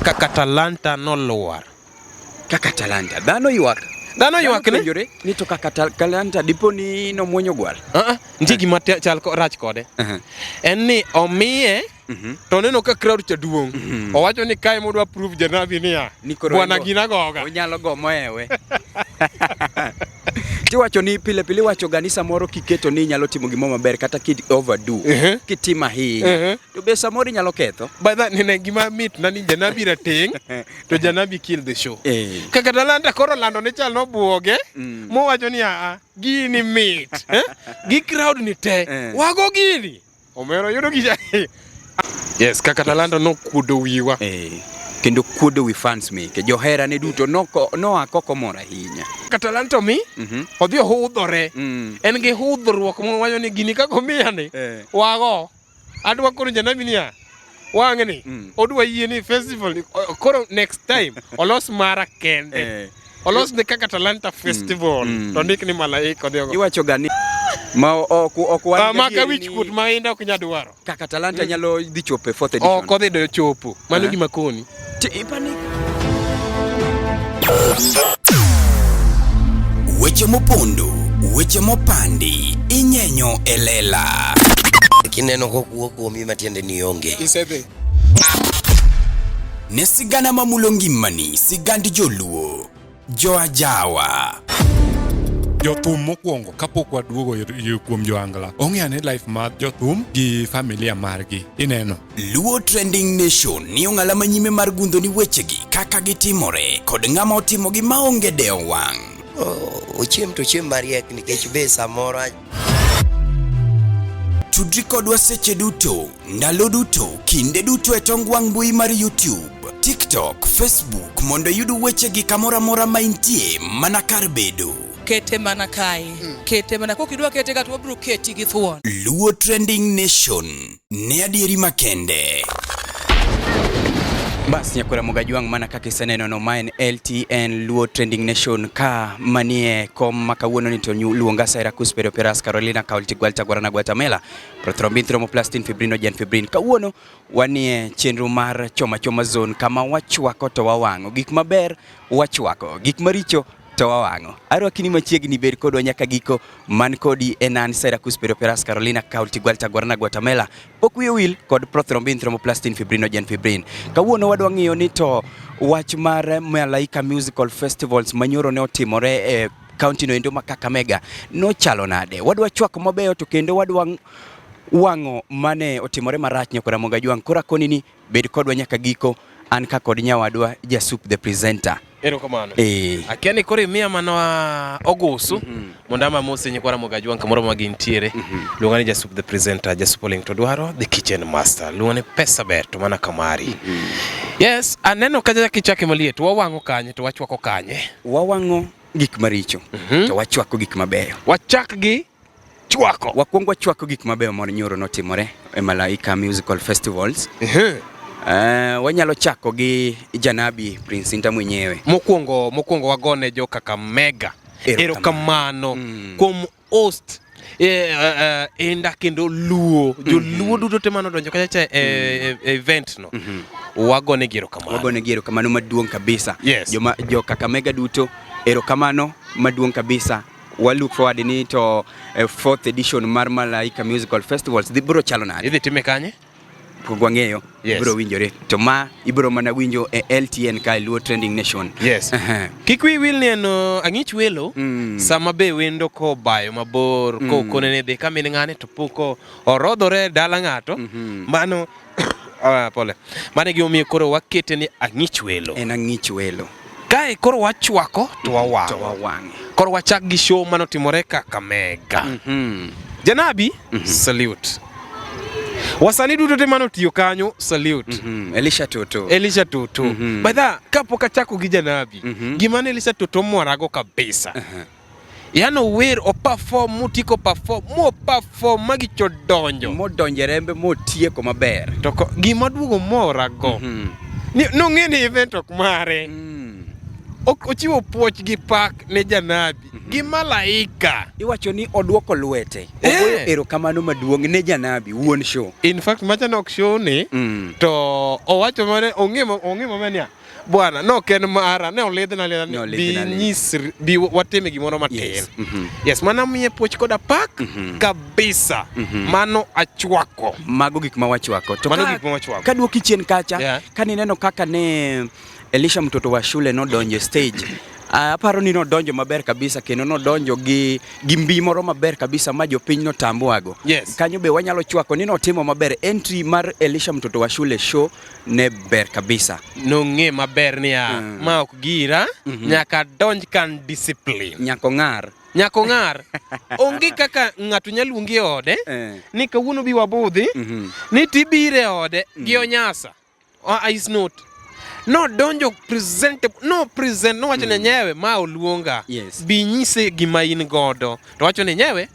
kaka Talanta noluar. Kaka Talanta dhano ywak ne ni to kaka Talanta dipo ni nomuonyo gwal. Nitie gima chal rach kode. En ni omiye to neno ka crowd cha duong'. Owacho ni kae modwa prove janabi niya bwana gina goga. Onyalo go moewe. Tiwacho ni pile wacho ganisa moro kiketo ni nyalo timo gimo maber kata kid overdo kitima ahinya to be samoro nyalo ketho. By that nene gima mit na ni janabi rateng to janabi kill the show. Kaka Talanta koro lando ne chal no buoge mowacho ni gini mit gi crowd ni te wago gini omero yudo gi. Yes, Kaka Talanta no kudo wiwa kendo kuodo wi fans meke johera ne duto no akoko mora ahinya. Kaka Talanta mi odhi ohudhore en gi hudhruok mowacho ni gini kako miyani wago adwa koro janabi niya wang'ni odwa yie ni festival koro next time olos mara kende olos ne Kaka Talanta festival to ndik ni malaika odhi. Iwacho gani ma ok wan maka wich kut ma Indah ok nyadwaro. Kaka Talanta nyalo dhi chope 4th edition. Ok odhi do chopo. Mano gima koni. Weche mopondo, weche mopandi, inyenyo elela. Kineno kokuo kuomi matiende ni onge. Isebe. Ne sigana mamulo ngimani, sigand joluo, joajawa. Jothum mokwongo kapok waduogo kuom joangla ong'eane life mar jothum gi familia margi ineno. Luo Trending Nation ni ong'ala manyime mar gundho ni wechegi kaka gitimore kod ng'ama otimo gi maonge dewo wang'. Ochiem to chiem mariek nikech be samoro. Tudri kodwa seche duto, ndalo duto, kinde duto e tong wang' mbui mar YouTube, TikTok, Facebook mondo yudu wechegi kamora mora maintie mana kar bedo. Kete mana kae kete mana kokidwa kete gato wabro keti gi thuon. Luo Trending Nation ne adieri makende. Bas nyakora mogajwang' mana kaka iseneno no maen LTN Luo Trending Nation ka manie kom makawuono ni to luonga Saira Kuspero Peras Carolina Kaulti Gwalta Guarana Guatemala Prothrombinthromo Plastin Fibrino Jan Fibrin kawuono wanie chenro mar choma zone kama wachwako to wawang'o gik maber wachwako gik maricho to wawang'o. Arwakini machiegni bed kodwa nyaka giko man kodi enan Saira Kuspero Peras Carolina Kaulti Gwalta Guarana Guatemala Pokwiyo Will kod Prothrombinthromo Plastin Fibrino Jan Fibrin. Kawuono wadwa ng'iyo ni to wach mar Malaika Musical Festivals manyoro ne otimore e county no endo ma Kakamega no chalo nade. Wadwa chwako mabeyo to kendo wadwa wang'o mane otimore marach nyakora mogajwang' kora koni ni bed kodwa nyaka giko an ka kod nyawadwa Jasup the presenter. Erokamano. Akiani kore miya mano ogusu mondama mose nyikwara mogajwang' kamoro magintiere luongani Jasup the presenter Jasup Oling to dwaro the kitchen master luongani pesa ber to mana kamari. Yes, aneno kaja kichake maliet wawang'o kanye to wachwako kanye. Wawang'o gik maricho to wachwako gik mabeyo. Wachak gi chwako. Wakwongo chwako gik mabeyo moro nyoro notimore e Malaika Musical Festivals. Wanyalo chako gi janabi Prince Indah mwenyewe. Mokwongo wagone jo Kakamega. Erokamano kuom host Indah kendo luo joluo duto te mano donjo kacha event no. Wagone gi erokamano. Wagone gi erokamano maduong' kabisa. Yes. Jo Kakamega duto erokamano maduong' kabisa. We look forward ni to 4th edition mar Malaika Musical Festivals bro chalo nade. Idhi time kanye? Gwang'eyo bro winjore to ma ibro mana winjo e LTN ka Luo Trending Nation. Yes. Kikwi will ni no ang'ich welo sama be wendo ko bayo mabor ko konene de kamene ng'ane to poko orodhore dala ng'ato mano pole mane gi omiyo koro wakete ni ang'ich welo. En ang'ich welo. Kae koro wachwako to wawang'e. Koro wachak gi show mano timore Kakamega. Janabi salute. Wasani duto te mano tiyo kanyo salute. Elisha Toto. Baidha kapo kachako gi janabi gimane Elisha Toto mwarago kabisa. Yano wer o perform mutiko perform magi chodonjo modonjerembe motieko maber to gima duogo morago no ng'eni event ok mare ochiwo puoch gi pak ne janabi gi malaika. Iwacho ni odwoko lwete. Ogoyo erokamano maduong' ne janabi wuon show. In fact macha nok show ni to owacho mane ong'imo mania bwana no ken mara ne oledhna bi watime gimoro matin. Yes, mana miye puoch koda pak kabisa. Mano achwako. Mago gik ma wachwako. To mano gik ma wachwako. Ka duoki chien kacha ka nineno kaka ne Elisha mtoto wa shule no donjo stage. Aparo ni no donjo maber kabisa kendo no donjo gi mbi moro maber kabisa ma jopiny no tambuago. Yes. Kanyo be wanyalo chwako ni no timo maber. Entry mar Elisha mtoto wa shule show ne ber kabisa. No ng'e maber niya ma ok gira nyaka donj kan discipline. Nyako ng'ar. Onge kaka ng'ato nyaluongi ode ni kawuono bi wabudhi ni tibire ode gi onyasa. Is not. No donjo no wacho ne nyewe ma oluonga. Bi nyise gima in godo. To wacho ne nyewe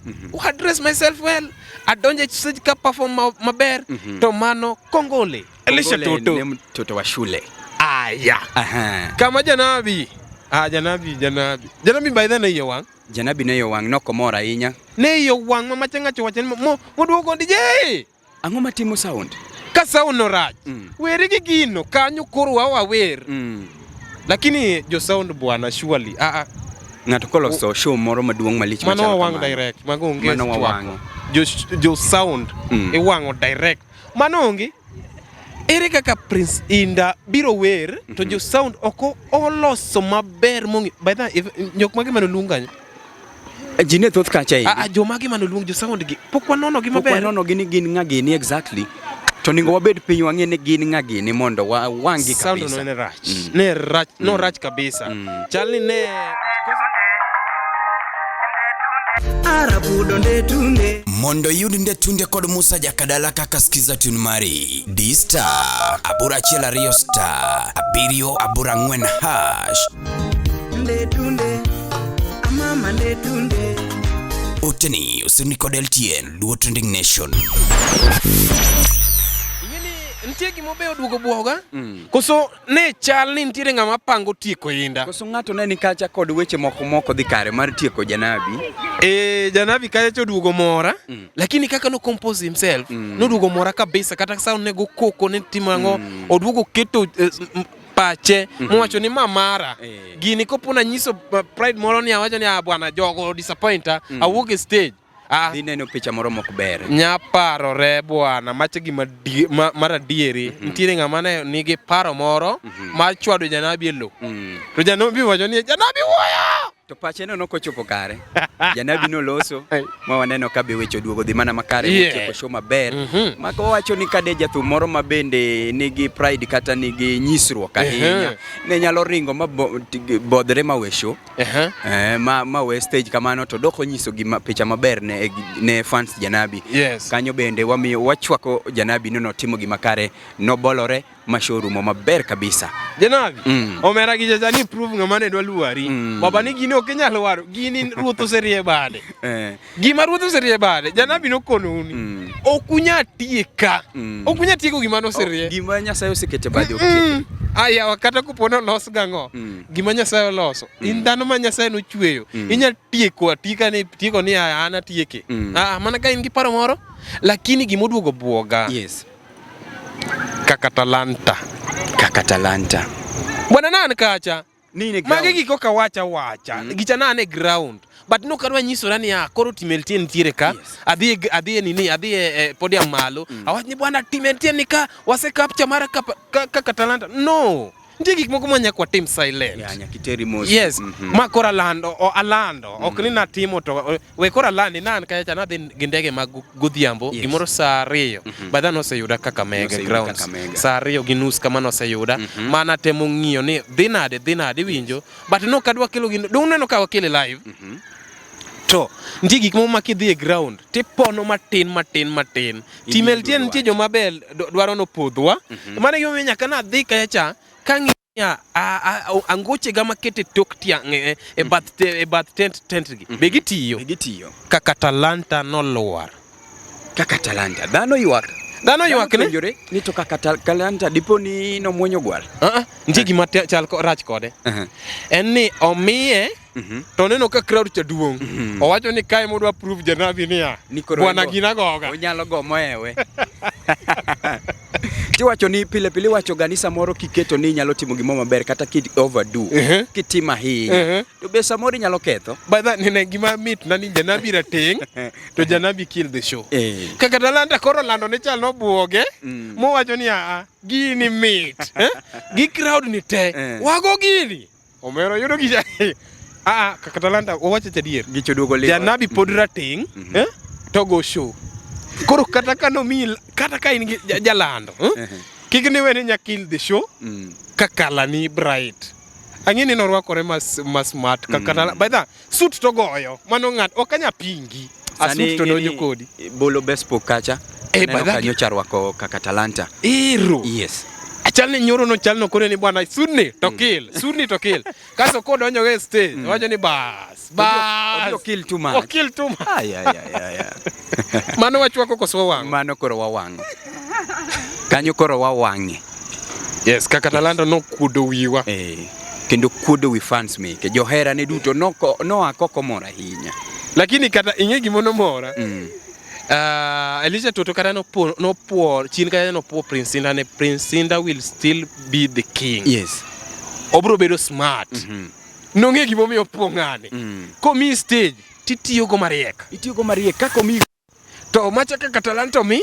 address myself well. Adonje stage ka perform maber to mano kongole. Elisha mtoto wa shule. Aya. Kama janabi. Janabi by then ne yowang. Janabi ne yowang nokomora ahinya. Ne yowang ma machengacho wacho moduogo DJ. Ang'o matimo sound? Ka sound no rach. Weri gi gino kanyo koro wawer. Lakini jo sound bwana surely. Ng'ato koloso show moro maduong' malich machalo kamano. Mano wang direct. Mago onge chwako. Jo sound wango direct. Mano onge. Ere kaka Prince Indah biro wer to jo sound oko oloso maber mongi. By the jok mage manolunga. Jine thoth kacha hii. Jo mage manolunga jo sound gi. Pokwa nono gi maber. Pokwa nono gini gin ng'agini exactly. To ningo wabed piny wang'e ni gin ng'agini mondo wangi kabisa. Sound no ne rach. No rach kabisa. Chalni ne Arabudo ndetunde mondo yudi ndetunde kod Musa jakadala kaka skiza tune mari D-Star abura chiela Rio Star abirio abura ngwen hash ndetunde amama ndetunde Oteni usini kod LTN Luo Trending Nation. Ntie gimo be oduogo buoga? Koso ne chal ni ntiere ng'ama pango tieko Indah. Koso ng'ato ne ni kacha kod weche moko dhi kare mar tieko janabi. Janabi kacha oduogo mora. Lakini kaka no compose himself. No oduogo mora kabisa kata sound nego koko ne timango. Oduogo keto pache. Mwacho ni mamara. Gini kopuna nyiso pride moro ni awacho ni bwana jogo disappointer. Awuoge stage. Dineno picha moro mok ber. Nyaparore bwana mache gima maradieri. Ntiere ng'ama ne nigi paro moro mar chwado janabi e lo. To janabi wacho ni janabi wuoyo. To pache no nokochopo kare. Janabi no loso. Ma waneno ka be weche duogo dhi mana makare tieko show maber. Mako wacho ni kade jathum moro mabende nigi pride kata nigi nyisruok ahinya. Ne nyalo ringo bodre ma we show. Ma we stage kamano to doko nyiso gima picha maber ne fans janabi. Kanyo bende wachwako janabi no timo gima kare no bolore mashorumo maber kabisa. Janabi omera gi jani prove ng'ama ne dwa luari. Baba ni gini ok nyalo waro gini ruoth oserie bade. Gima ruoth oserie bade janabi no kononi. Okunya tieka. Okunya tieko gima no serie. Gima Nyasaye osekete bade okete. Aya wakata kupono los gang'o. Gima Nyasaye oloso. In dhano ma Nyasaye no chweyo. Inya tieko atika ne tieko ni ana tieke. Mana ka in gi paro moro. Lakini gima oduogo buoga. Kaka Talanta. Bwana nani kacha? Mage giko ka wacha. Gicha nane ground. But no kadwa nyisora ni koro timeltie ntiere ka. Adhi podium malo. Awach ni bwana timeltie ni ka wase capture mara Kaka Talanta. No. Ntie gik moko manya kwa team silent. Nyakiteri mos. Yes. Ma kora alando. Ok ni natimo to we kora landi nan kacha na gindege magudhiambo gimoro saa 2. Badha no se yuda Kakamega grounds. Saa 2 gi nus kama no se yuda. Mana temo ng'iyo ni dhinade winjo. But no kadwa kelo gino. Dong neno ka wakele live. To ntie gik moko makidhi e ground tipono matin. Timeltie ntie joma bel dwaro no podhwa. Mana gimo nyaka na dhi kacha kang'ia angoche gama kete tok tiang e bath tent gi be gitiyo Kaka Talanta no luar. Kaka Talanta dhano ywak Dhano ywak ne ni to Kaka Talanta dipo ni nomuonyo gwal. Nitie gima chal rach kode. En ni omiye to neno ka crowd cha duong'. Owacho ni kae modwa prove janabi niya. Bwana gina goga. Onyalo go moewe. Tiwacho ni pile pile wacho ganisa moro kiketo ni nyalo timo gimo maber kata kid overdo. Kitima hii. To be samoro nyalo ketho. By that nene gima mit na ni janabi rateng to janabi kill the show. Kaka Talanta koro lando ne chal no buoge. Mo wacho ni gini mit. Gi crowd ni te. Wago gini. Omero yudo gija. Kaka Talanta owacho chadier. Gicho duogo le. Janabi pod rateng to go show. Koro kata kano mil kata ka in jalando kik ni wene nya kill the show Kaka ni bright angini no rwakore mas smart Kaka by the suit to goyo mano ngat okanya pingi asut to donjo kodi bolo bespo kacha kanyo charwako Kaka Talanta yes achal ni nyoro no chal no kore ni bwana sudni to kill kaso ko donjo we stage wacho ni bas odio kill too much mano wachwako koso wang mano koro wawang'o kanyo koro wawang'e yes Kaka Talanta no kudo wiwa kendo kudo wi fans meke johera ne duto no akoko mora hinya lakini kata inge gimono mora Elisha Toto kata no poor chin kata no poor Prince Indah ne Prince Indah will still be the king yes obro bedo smart no nge gimo mi opongane ko mi stage titiyo go mariek kako mi to macha Kaka Talanta mi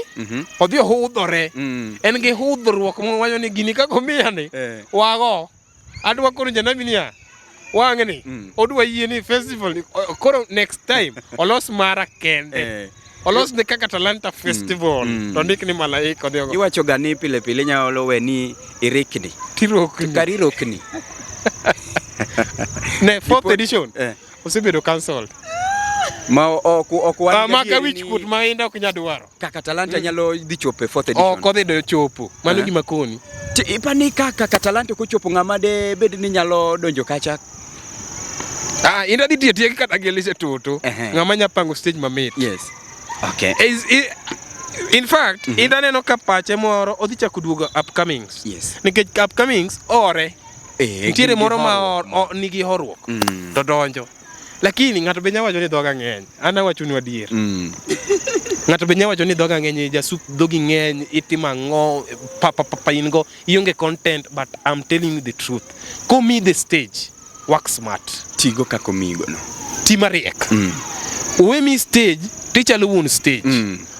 odhi hudhore en gi hudhruok mo wacho ni gini kako miyane wago adwa koro janabi niya wang'ni odwa yie ni festival koro next time olos mara kende olos ne Kaka Talanta festival to ndik ni malaika odhi go iwacho gani pile pile nyalo we ni irikni karirokni ne 4th edition osebedo cancelled ma ok maka wich kut ma Indah ok nyadwaro Kaka Talanta nyalo dhi chopo 4th edition ok odhi do chopo mano gima koni ipani Kaka Talanta ko chopo ng'ama de bed ni nyalo donjo kacha Indah dhi tiye kata Elisha Toto ng'ama nya pango stage mamit yes okay in fact Indah neno ka pache moro odhi chako duogo upcomings nikech upcomings ore ntiere moro ma nigi horruok to donjo lakini ng'ato be nyawacho ni dhoga ng'eny ana wacho ni adier ng'ato be nyawacho ni dhoga ng'eny jasup dhogi ng'eny itima ngo papa ingo ionge content but I'm telling you the truth come me the stage work smart tigo kako migo no timariek uwe mi stage tichalo won stage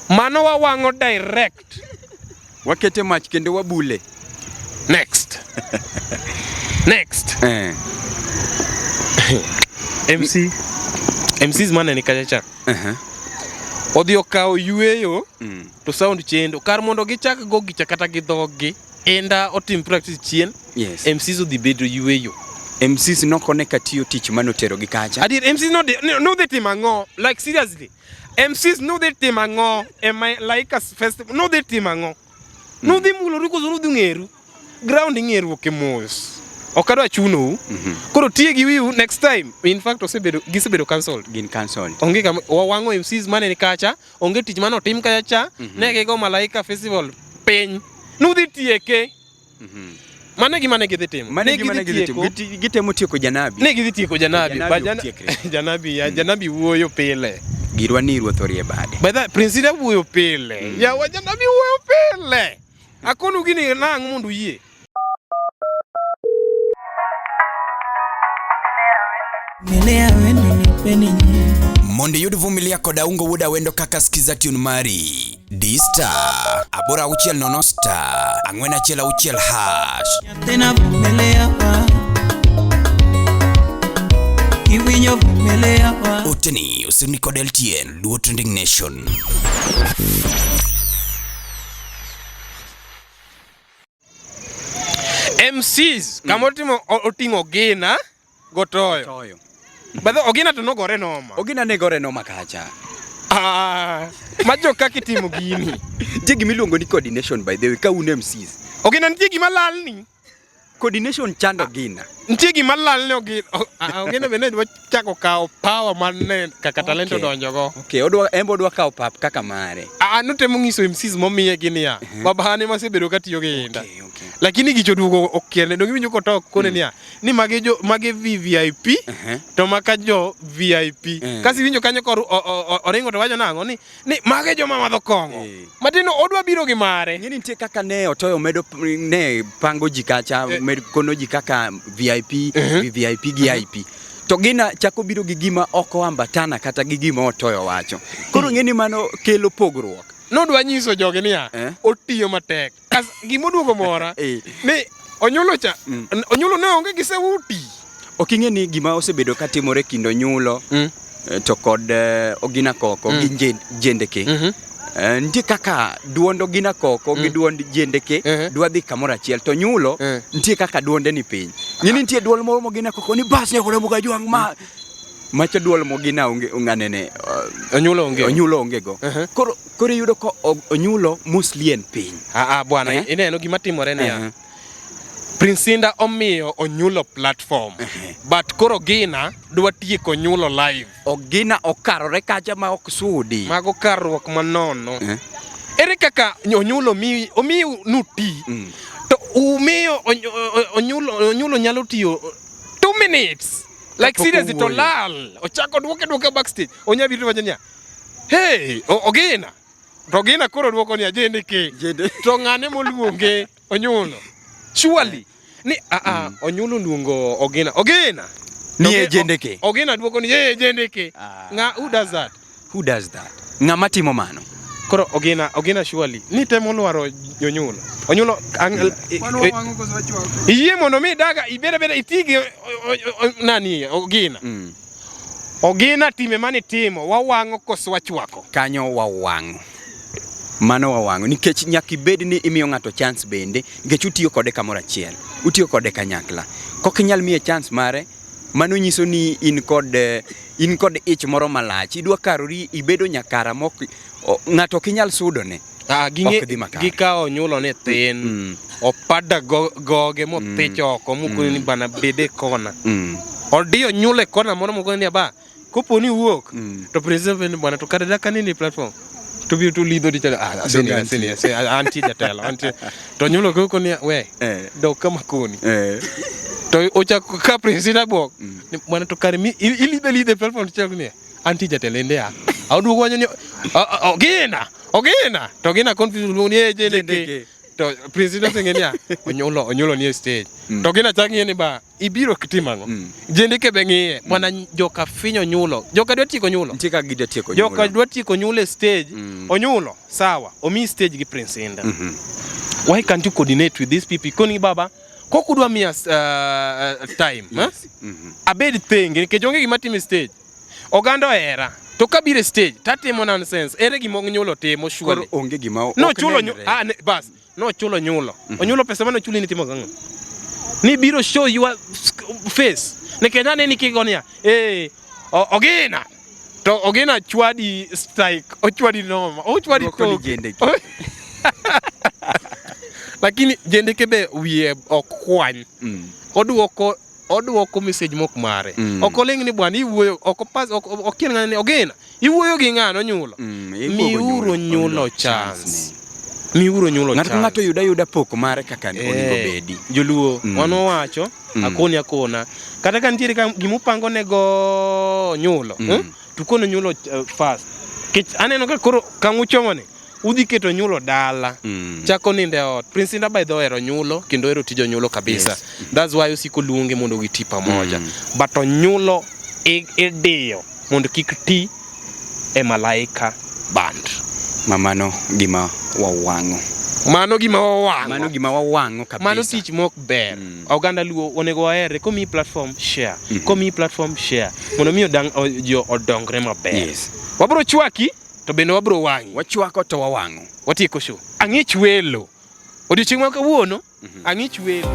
mano wawango direct wakete mach kendo wabule next MCs mana ni kacha odhi okawo yueyo to sound chendo kar mondo gichak go gicha kata gi dhogi Indah otim practice chien MCs odhi bedo yueyo MCs no connect tiyo tich manotero gi kacha adir MCs no they tim ango like seriously MCs no they tim ango like a festival no they tim ango no they mulo riko no dhi ngeru ground ngeru kemos okadwa chuno koro tie gi wiu next time in fact gisebedo cancelled onge kama wawango MCs mane ni kacha onge tich mano tim kacha ne gigo malaika festival piny nudhi tieke mane gimane gidhi timo gitemo tieko janabi ne gidhi tieko janabi janabi wuoyo pile girwa ni ruoth orie bade by that Prince Indah wuoyo pile ya wa janabi wuoyo pile akonu gini nang mundu yie mondo yud vumilia koda ungo wuda wendo Kaka skiza tune mari D-Star abora uchiel nono star angwena chela uchiel hash tena vumilia wa kiwinyo vumilia wa uteni usini kod LTN Luo Trending Nation MCs kamotimo otingo Ogina gotoyo Badho Ogina to nogore Noma. Ogina ne gore Noma kacha. Majo kaki timo gini. Jegi miluongo ni coordination by the way ka un MCs. Ogina nitie gima lal ni. Coordination chando Ogina. nitie gima lal ne Ogina bende dwa chako kawo power man kaka talento donjogo. Okay, embo dwa kawo pap kaka mare. Notemo ng'iso MCs momiye gini ya. Babane masebedo katiyo gi Indah. Lakini gicho dugo okiene dongi winjo kotok kone niya ni mage VIP to maka jo VIP. Kasi winjo kanyo kor oringo to wacho nango ni mage jo mamadho kongo. Matino odwa biro gi mare. Ng'eni nitie kaka ne otoyo medo ne pango jikacha med kono jikaka VIP VIP gi IP. To Ogina chako biro gi gima oko ambatana kata gi gima otoyo wacho. Koro ng'eni mano kelo pogruok. Nodwa nyiso jogi niya otiyo matek. Gimoduogo mora ni Onyulo ne onge gi sauti. Ok ing'e ni gima osebedo katimore kind Onyulo to kod Ogina Koko gi Jendekee. Nitie kaka duond Ogina Koko gi duond Jendekee dwa dhi kamoro achiel to Onyulo nitie kaka duonde ni piny. Ng'eni nitie duol moro Ogina Koko ni bas nyakore muga juang ma macho duol Ogina ung'anene Onyulo onge go. Koro yudo ko Onyulo muslien piny. Bwana ineno gima timore niya. Prince Indah omiyo Onyulo platform. But koro Ogina dwa tieko Onyulo live. Ogina okarore kacha ma ok sudi. Mago karruok manono. Ere kaka Onyulo omiyo nuti. To umiyo Onyulo nyalo tiyo 2 minutes. Like seriously to lal. Ochako duoke backstage. Onyabiro wacho niya. Hey, Ogina. To Ogina koro duoko niya Jendekee. To ng'ane moluonge Onyulo. Surely ni Onyulo luongo Ogina ni Jendekee. Ogina duoko ni Jendekee. Who does that? Who does that? Ng'ama timo mano? Koro Ogina surely ni temo lwaro Onyulo iye mondo mi daga ibere itigi nani Ogina. Ogina time mani timo wawang'o koso wachwako. Kanyo wawang'o. Mano wawang'o nikech nyaka ibed ni imiyo ng'ato chance bende nikech utiyo kode kamoro achiel. Utiyo kode kanyakla. Kok inyal miye chance mare mano nyiso ni in kod ich moro malach. Idwa karori ibedo nyakara mok ng'ato ok inyal sudone. Gikawo Onyulo ne thin. Opada goge mothich oko mukoni ni bana bede kona. Odiyo Onyulo kona moro mukoni ni ba kopo ni wuok to preserve bana to kada daka nini platform. To be to lead the anti jatelo anti to Onyulo koko ni we do kama koni to ocha ka Prince Indah bok bwana to kare mi lead the platform to ni anti jatelo Indah audu wanyo ni Ogina to Ogina confuse ni Jendekee to Prince Indah sengenia Onyulo ni stage to Ogina changi ni ba ibiro kitimango Jendekee bengie bwana joka finyo Onyulo joka dwa tieko Onyulo ntika gide tieko Onyulo joka dwa tieko Onyulo stage Onyulo sawa omi stage gi Prince Indah why can't you coordinate with these people koni baba kokudwa mia time abed thing ke jonge gima timi stage oganda era to kabire stage tatimo nonsense ere gima Onyulo timo surely onge gima no chulo bas no chulo Onyulo pesa mano chuli ni timo gango ni biro show your face ne kenane ni kigonia Ogina to Ogina chwadi strike ochwadi Noma ochwadi to Jendekee lakini Jendekee be wiye okwany oduoko message mok mare okoling ni bwana iwuoyo okopas okien ng'ane Ogina iwuoyo gi ng'ano Onyulo miuro Onyulo chance ng'ato yuda pok mare kaka onego bedi joluo wano wacho akona kata kan tiere gimupango nego Onyulo to kono Onyulo fast kech aneno ka koro kanguchomone udhi keto Onyulo dala chako ninde ot Prince Indah by the way Onyulo kendo ero tijo Onyulo kabisa that's why usiko luonge mondo giti pamoja but Onyulo Deyo mondo kik ti e malaika band mamano gima wawang'o mano gima wawang'o kabisa mano tich mok ber oganda luo onego waere komi platform share mondo mi jo odongre maber wabro chwaki to bende wabro wangi wachwako to wawang'o watieko show ang'ich welo odiochieng' ma kawuono ang'ich welo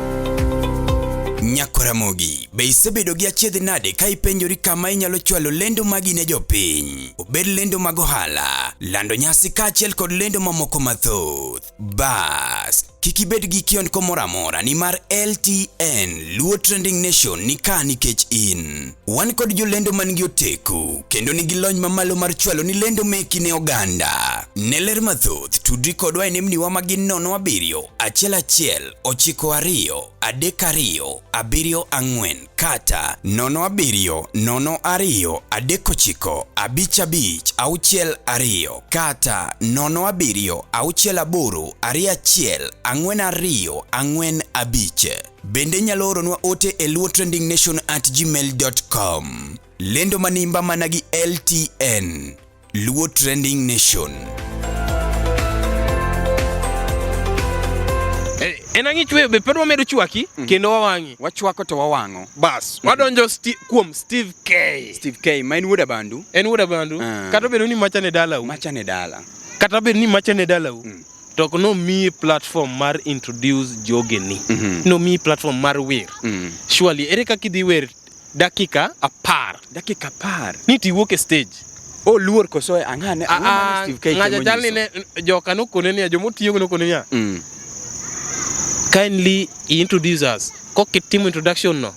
Nyakoramogi, be isebedo gi achiedh nade ka ipenjori kama inyalo chwalo lendo magi ne jopiny. Obed lendo mag ohala, lando nyasi kaachiel kod lendo mamoko mathoth. Bas, kik ibed gi kionko moro amora ni mar LTN Luo Trending Nation ni ka nikech in. Wan kod jolendo man gi oteku kendo nigi lony mamalo mar chwalo ni lendo meki ne oganda. Ne ler mathoth tudri kodwa e nembniwa magin 07 11 92 32 74 kata 07 02 39 55 62 kata 07 68 21 42 45. Bende nyalo oronwa ote e luotrendingnation@gmail.com. Lendo manimba managi LTN Luo Trending Nation. Enangi chwe be pedwa medo chwaki kendo wawangi. Wachwako to wawango. Bas, wadonjo kuom Steve K. Steve K, main wuoda bandu. En wuoda bandu. Kata bedo ni machane dala u. Machane dala. Kata bedo ni machane dala u. To no mi platform mar introduce jogeni. No mi platform mar wer. Surely ere kaka idhi wer dakika 10. Dakika 10. Ni tiwuok e stage. O luor koso angane Steve K. Ngaja jalni ne joka no konenia jomotiyo no konenia. Kindly introduce us. Kokitimo introduction no.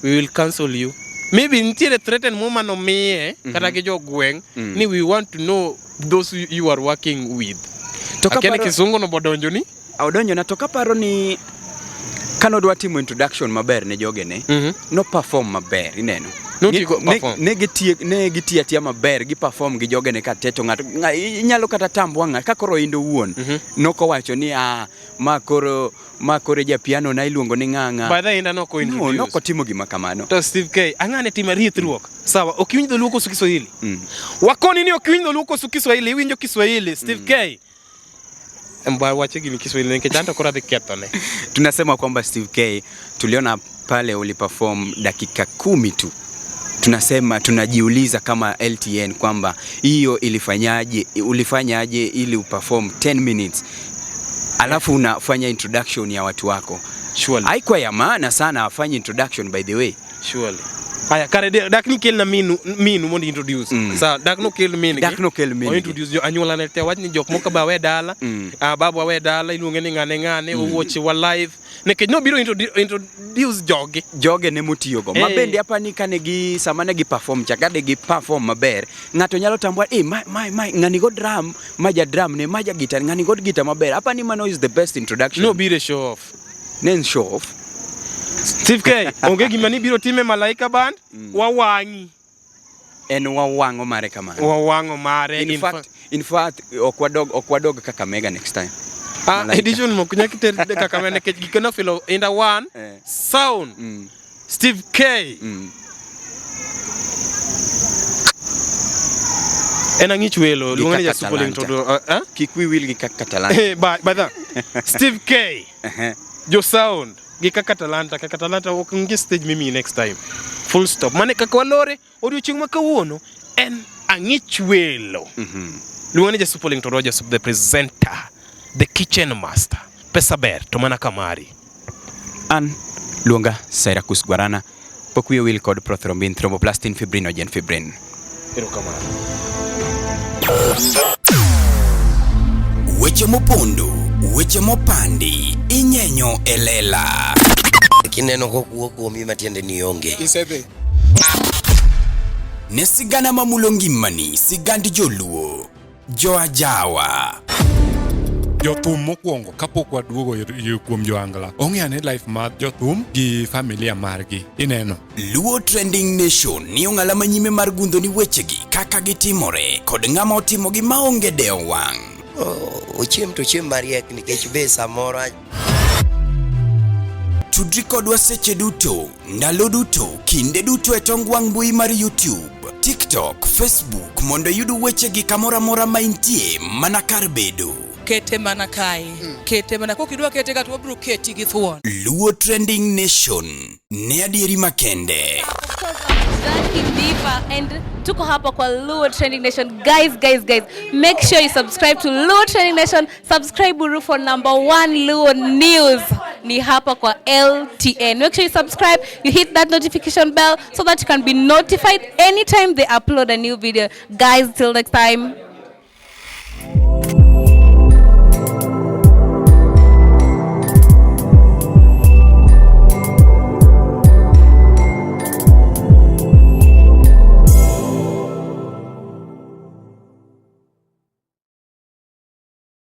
We will cancel you. Maybe ntiere threaten moma no miye kata gi jogweng ni we want to know those you are working with. Akene kisungu no bodonjo ni? Odonjo na toka paro ni kano dwa timo introduction maber ne jogene. No perform maber ineno. Ne gitia maber gi perform gi jogene ka teto ngato inyalo kata tambwa ng'a kakoro indo wuon. Noko wacho ni makoro ja piano na iluongo ni ng'anga. By the Indah noko introduce. No, noko timo gima kamano. To Steve K, angane tima rithruok. Sawa, okiwinjo dholuo koso Kiswahili. Wakoni ni okiwinjo dholuo koso Kiswahili, iwinjo Kiswahili. Steve K. Mba wache gini Kiswahili nikech anto kora dhi kethone. Tunasema kwamba Steve K tuliona pale uliperform dakika 10 tu. Tunasema tunajiuliza kama LTN kwamba hiyo ulifanyaje ili uperform 10 minutes. Alafu unafanya introduction ya watu wako. Surely. Haikuwa ya maana sana afanye introduction by the way. Surely. Aya kare dak ni kel na minu mondo introduce. Sa dak no kel minu. Dak no kel minu. O introduce jo anyuola ne te wach ni jok moko ba we dala. Babu we dala iluonge ni ngane owuoche wa live. Nekech no biro introduce joge ne motiyo go. Mabende hapa ni kane gi samane gi perform chakade gi perform maber. Ngato nyalo tambua ngani go drum, maja drum ne maja guitar, ngani go guitar maber. Hapa ni mano is the best introduction. No biro show off. Nen show off. Steve K, onge gima ni biro time Malaika Band, wawangi. En wawango mare kamano. Wawango mare. In fact, okwadog Kakamega next time. Edition mo kunya kiter Kakamega nekech gikona filo Indah 1 sound. Steve K. Enangich welo luongani ja super intro. Kikwi will gi Kaka Talanta. By the Steve K. Jo sound. Gi Kaka Talanta walking stage mimi next time. Full stop. Mane kaka walore odiochieng' makawuono en angich welo. Luongani ja super intro Roger the presenter, the kitchen master. Pesa ber to mana kamari. An luonga Syracuse Guarana. Pokwiyo will kod prothrombin thromboplastin fibrinogen fibrin. Erokamano. Weche mopondo, weche mopandi, inyenyo elela. Kineno kokuo kuomi matiende ni onge. Isebe. Ne sigana mamulo ngimani, sigand joluo, joajawa. Jothum mokwongo kapok waduogo kuom joangla. Ong'eane life mar jothum gi familia margi. Ineno. Luo Trending Nation ni ong'ala manyime mar gundo ni wechegi kaka gitimore kod ng'ama otimogi maonge dewo wang'. Ochiem to chiem mariek nikech be samoro. Tudri kodwa seche duto, ndalo duto, kinde duto e tong wang' mbui mar YouTube, TikTok, Facebook mondo yudu wechegi kamora mora maintie mana kar bedo. Kete mana kae. Kete mana kokidwa kete ka to bro keti gi thuon. Luo Trending Nation ne adieri makende. Indah and tuko hapa kwa Luo Trending Nation. Guys, make sure you subscribe to Luo Trending Nation. Subscribe Buru for #1 Luo News. Ni hapa kwa LTN. Make sure you subscribe, you hit that notification bell so that you can be notified anytime they upload a new video. Guys, till next time.